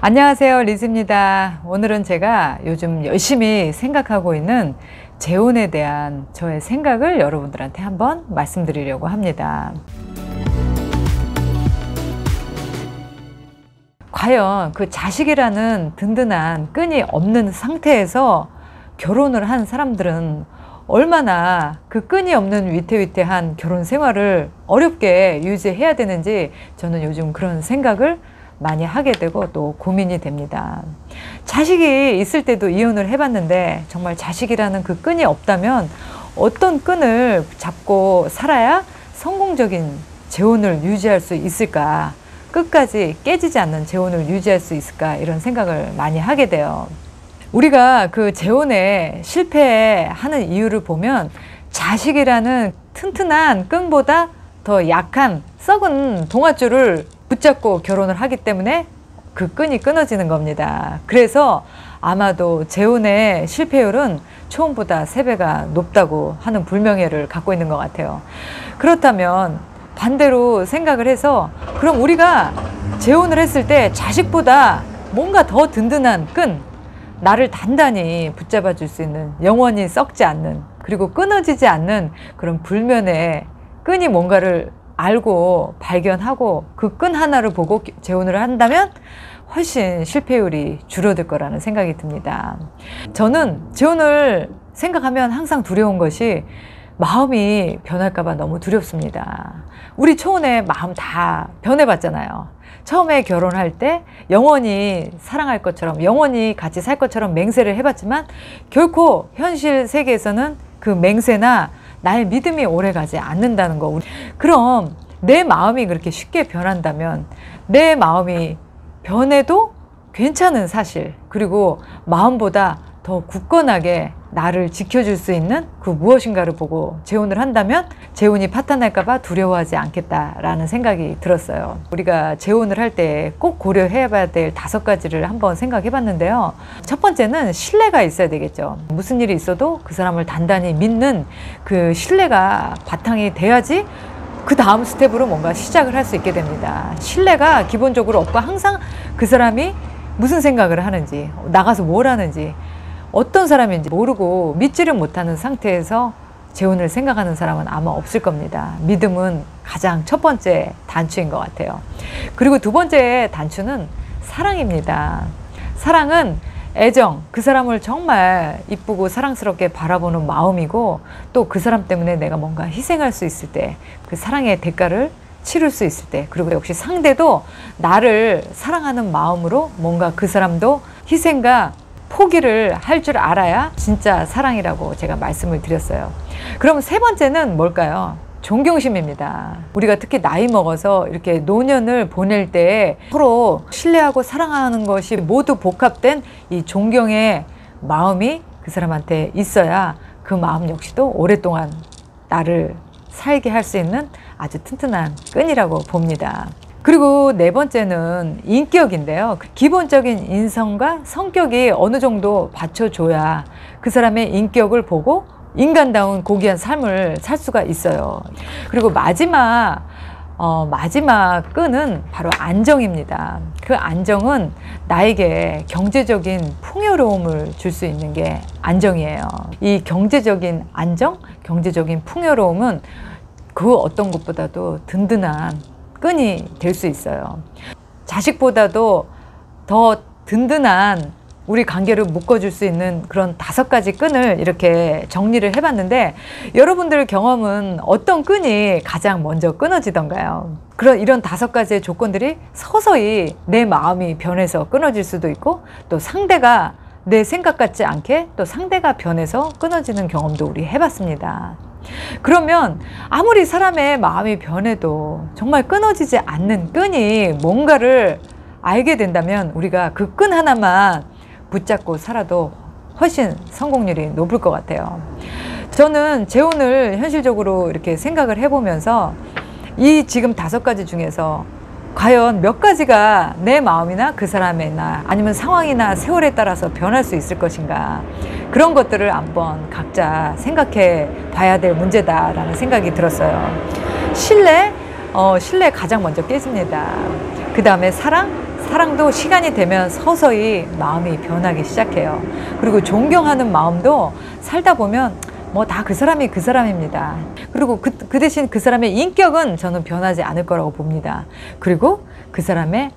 안녕하세요, 리즈입니다. 오늘은 제가 요즘 열심히 생각하고 있는 재혼에 대한 저의 생각을 여러분들한테 한번 말씀드리려고 합니다. 과연 그 자식이라는 든든한 끈이 없는 상태에서 결혼을 한 사람들은 얼마나 그 끈이 없는 위태위태한 결혼 생활을 어렵게 유지해야 되는지 저는 요즘 그런 생각을 많이 하게 되고 또 고민이 됩니다. 자식이 있을 때도 이혼을 해봤는데 정말 자식이라는 그 끈이 없다면 어떤 끈을 잡고 살아야 성공적인 재혼을 유지할 수 있을까? 끝까지 깨지지 않는 재혼을 유지할 수 있을까? 이런 생각을 많이 하게 돼요. 우리가 그 재혼에 실패하는 이유를 보면 자식이라는 튼튼한 끈보다 더 약한 썩은 동아줄을 붙잡고 결혼을 하기 때문에 그 끈이 끊어지는 겁니다. 그래서 아마도 재혼의 실패율은 처음보다 3배가 높다고 하는 불명예를 갖고 있는 것 같아요. 그렇다면 반대로 생각을 해서 그럼 우리가 재혼을 했을 때 자식보다 뭔가 더 든든한 끈, 나를 단단히 붙잡아 줄 수 있는, 영원히 썩지 않는, 그리고 끊어지지 않는 그런 불면의 끈이 뭔가를 알고 발견하고 그 끈 하나를 보고 재혼을 한다면 훨씬 실패율이 줄어들 거라는 생각이 듭니다. 저는 재혼을 생각하면 항상 두려운 것이 마음이 변할까 봐 너무 두렵습니다. 우리 초혼의 마음 다 변해봤잖아요. 처음에 결혼할 때 영원히 사랑할 것처럼, 영원히 같이 살 것처럼 맹세를 해봤지만 결코 현실 세계에서는 그 맹세나 나의 믿음이 오래가지 않는다는 거. 그럼 내 마음이 그렇게 쉽게 변한다면 내 마음이 변해도 괜찮은 사실, 그리고 마음보다 더 굳건하게 나를 지켜줄 수 있는 그 무엇인가를 보고 재혼을 한다면 재혼이 파탄날까 봐 두려워하지 않겠다라는 생각이 들었어요. 우리가 재혼을 할 때 꼭 고려해 봐야 될 5가지를 한번 생각해 봤는데요. 첫 번째는 신뢰가 있어야 되겠죠. 무슨 일이 있어도 그 사람을 단단히 믿는 그 신뢰가 바탕이 돼야지 그 다음 스텝으로 뭔가 시작을 할 수 있게 됩니다. 신뢰가 기본적으로 없고 항상 그 사람이 무슨 생각을 하는지, 나가서 뭘 하는지, 어떤 사람인지 모르고 믿지를 못하는 상태에서 재혼을 생각하는 사람은 아마 없을 겁니다. 믿음은 가장 첫 번째 단추인 것 같아요. 그리고 두 번째 단추는 사랑입니다. 사랑은 애정, 그 사람을 정말 이쁘고 사랑스럽게 바라보는 마음이고, 또 그 사람 때문에 내가 뭔가 희생할 수 있을 때, 그 사랑의 대가를 치를 수 있을 때, 그리고 역시 상대도 나를 사랑하는 마음으로 뭔가 그 사람도 희생과 포기를 할 줄 알아야 진짜 사랑이라고 제가 말씀을 드렸어요. 그럼 세 번째는 뭘까요? 존경심입니다. 우리가 특히 나이 먹어서 이렇게 노년을 보낼 때 서로 신뢰하고 사랑하는 것이 모두 복합된 이 존경의 마음이 그 사람한테 있어야 그 마음 역시도 오랫동안 나를 살게 할 수 있는 아주 튼튼한 끈이라고 봅니다. 그리고 네 번째는 인격인데요. 기본적인 인성과 성격이 어느 정도 받쳐줘야 그 사람의 인격을 보고 인간다운 고귀한 삶을 살 수가 있어요. 그리고 마지막 끈은 바로 안정입니다. 그 안정은 나에게 경제적인 풍요로움을 줄 수 있는 게 안정이에요. 이 경제적인 안정, 경제적인 풍요로움은 그 어떤 것보다도 든든한 끈이 될 수 있어요. 자식보다도 더 든든한 우리 관계를 묶어줄 수 있는 그런 5가지 끈을 이렇게 정리를 해봤는데, 여러분들 경험은 어떤 끈이 가장 먼저 끊어지던가요? 이런 5가지의 조건들이 서서히 내 마음이 변해서 끊어질 수도 있고, 또 상대가 내 생각 같지 않게 또 상대가 변해서 끊어지는 경험도 우리 해봤습니다. 그러면 아무리 사람의 마음이 변해도 정말 끊어지지 않는 끈이 뭔가를 알게 된다면 우리가 그 끈 하나만 붙잡고 살아도 훨씬 성공률이 높을 것 같아요. 저는 재혼을 현실적으로 이렇게 생각을 해보면서 이 지금 5가지 중에서 과연 몇 가지가 내 마음이나 그 사람이나 아니면 상황이나 세월에 따라서 변할 수 있을 것인가, 그런 것들을 한번 각자 생각해 봐야 될 문제다라는 생각이 들었어요. 신뢰 가장 먼저 깨집니다. 그 다음에 사랑 사랑도 시간이 되면 서서히 마음이 변하기 시작해요. 그리고 존경하는 마음도 살다 보면 뭐 다 그 사람이 그 사람입니다. 그리고 그 대신 그 사람의 인격은 저는 변하지 않을 거라고 봅니다. 그리고 그 사람의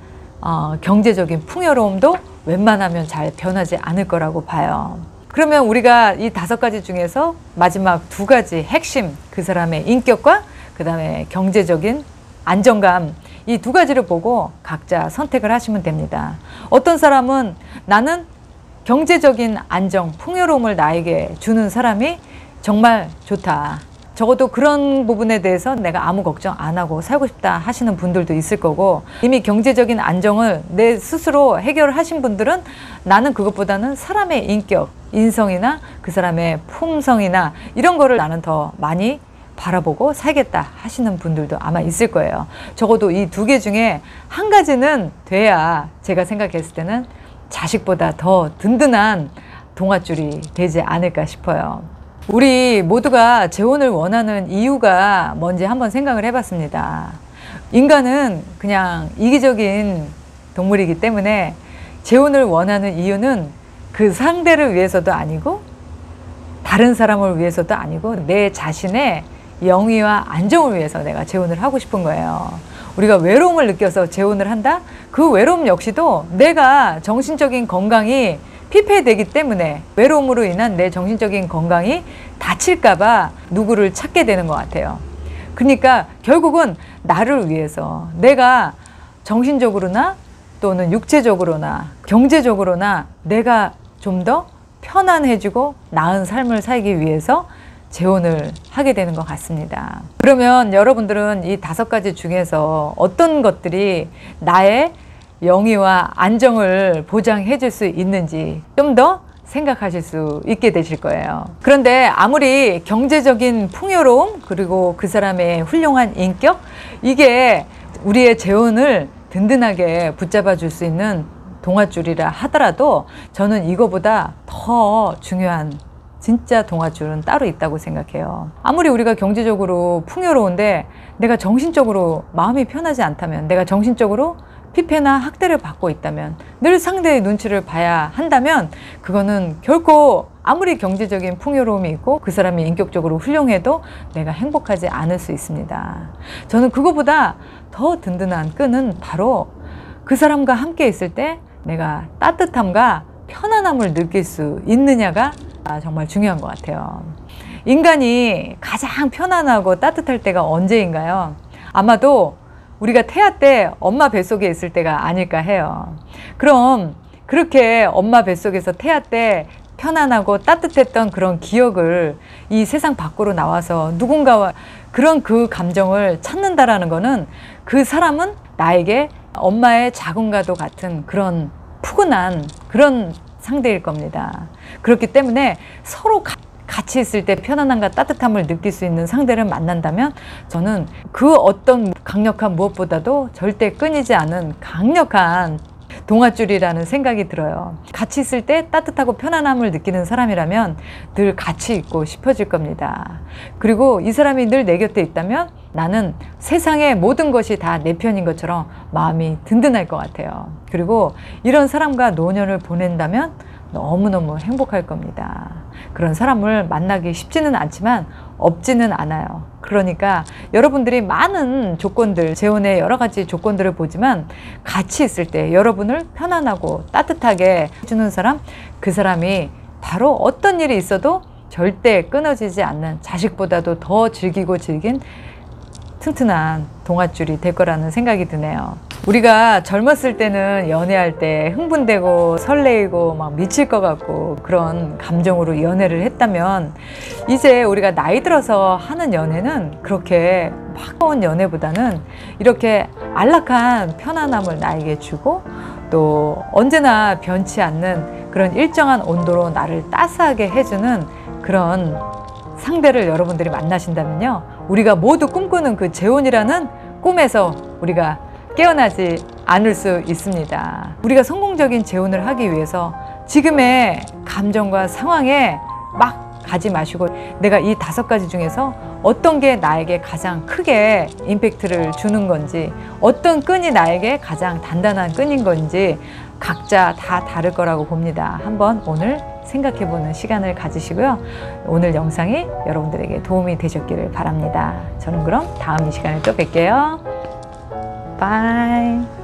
경제적인 풍요로움도 웬만하면 잘 변하지 않을 거라고 봐요. 그러면 우리가 이 5가지 중에서 마지막 2가지 핵심, 그 사람의 인격과 그 다음에 경제적인 안정감, 이 2가지를 보고 각자 선택을 하시면 됩니다. 어떤 사람은 나는 경제적인 안정, 풍요로움을 나에게 주는 사람이 정말 좋다. 적어도 그런 부분에 대해서 내가 아무 걱정 안 하고 살고 싶다 하시는 분들도 있을 거고, 이미 경제적인 안정을 내 스스로 해결하신 분들은 나는 그것보다는 사람의 인격, 인성이나 그 사람의 품성이나 이런 거를 나는 더 많이 바라보고 살겠다 하시는 분들도 아마 있을 거예요. 적어도 이 2개 중에 한 가지는 돼야 제가 생각했을 때는 자식보다 더 든든한 동아줄이 되지 않을까 싶어요. 우리 모두가 재혼을 원하는 이유가 뭔지 한번 생각을 해봤습니다. 인간은 그냥 이기적인 동물이기 때문에 재혼을 원하는 이유는 그 상대를 위해서도 아니고 다른 사람을 위해서도 아니고 내 자신의 영위와 안정을 위해서 내가 재혼을 하고 싶은 거예요. 우리가 외로움을 느껴서 재혼을 한다? 그 외로움 역시도 내가 정신적인 건강이 피폐되기 때문에, 외로움으로 인한 내 정신적인 건강이 다칠까봐 누구를 찾게 되는 것 같아요. 그러니까 결국은 나를 위해서 내가 정신적으로나 또는 육체적으로나 경제적으로나 내가 좀 더 편안해지고 나은 삶을 살기 위해서 재혼을 하게 되는 것 같습니다. 그러면 여러분들은 이 5가지 중에서 어떤 것들이 나의 영위와 안정을 보장해 줄 수 있는지 좀 더 생각하실 수 있게 되실 거예요. 그런데 아무리 경제적인 풍요로움, 그리고 그 사람의 훌륭한 인격, 이게 우리의 재혼을 든든하게 붙잡아 줄 수 있는 동아줄이라 하더라도 저는 이거보다 더 중요한 진짜 동아줄은 따로 있다고 생각해요. 아무리 우리가 경제적으로 풍요로운데 내가 정신적으로 마음이 편하지 않다면, 내가 정신적으로 피폐나 학대를 받고 있다면, 늘 상대의 눈치를 봐야 한다면, 그거는 결코 아무리 경제적인 풍요로움이 있고 그 사람이 인격적으로 훌륭해도 내가 행복하지 않을 수 있습니다. 저는 그거보다 더 든든한 끈은 바로 그 사람과 함께 있을 때 내가 따뜻함과 편안함을 느낄 수 있느냐가 정말 중요한 것 같아요. 인간이 가장 편안하고 따뜻할 때가 언제인가요? 아마도 우리가 태아 때 엄마 뱃속에 있을 때가 아닐까 해요. 그럼 그렇게 엄마 뱃속에서 태아 때 편안하고 따뜻했던 그런 기억을 이 세상 밖으로 나와서 누군가와 그런 그 감정을 찾는다라는 거는 그 사람은 나에게 엄마의 자궁과도 같은 그런 푸근한 그런 상대일 겁니다. 그렇기 때문에 서로 같이 있을 때 편안함과 따뜻함을 느낄 수 있는 상대를 만난다면 저는 그 어떤 강력한 무엇보다도 절대 끊이지 않은 강력한 동아줄이라는 생각이 들어요. 같이 있을 때 따뜻하고 편안함을 느끼는 사람이라면 늘 같이 있고 싶어질 겁니다. 그리고 이 사람이 늘 내 곁에 있다면 나는 세상의 모든 것이 다 내 편인 것처럼 마음이 든든할 것 같아요. 그리고 이런 사람과 노년을 보낸다면 너무너무 행복할 겁니다. 그런 사람을 만나기 쉽지는 않지만 없지는 않아요. 그러니까 여러분들이 많은 조건들, 재혼의 여러 가지 조건들을 보지만 같이 있을 때 여러분을 편안하고 따뜻하게 해주는 사람, 그 사람이 바로 어떤 일이 있어도 절대 끊어지지 않는, 자식보다도 더 즐기고 즐긴 튼튼한 동아줄이 될 거라는 생각이 드네요. 우리가 젊었을 때는 연애할 때 흥분되고 설레이고 막 미칠 것 같고 그런 감정으로 연애를 했다면, 이제 우리가 나이 들어서 하는 연애는 그렇게 막가운 연애보다는 이렇게 안락한 편안함을 나에게 주고 또 언제나 변치 않는 그런 일정한 온도로 나를 따스하게 해주는 그런 상대를 여러분들이 만나신다면요, 우리가 모두 꿈꾸는 그 재혼이라는 꿈에서 우리가 깨어나지 않을 수 있습니다. 우리가 성공적인 재혼을 하기 위해서 지금의 감정과 상황에 막 가지 마시고 내가 이 5가지 중에서 어떤 게 나에게 가장 크게 임팩트를 주는 건지, 어떤 끈이 나에게 가장 단단한 끈인 건지 각자 다 다를 거라고 봅니다. 한번 오늘 생각해보는 시간을 가지시고요. 오늘 영상이 여러분들에게 도움이 되셨기를 바랍니다. 저는 그럼 다음 이 시간에 또 뵐게요. 바이.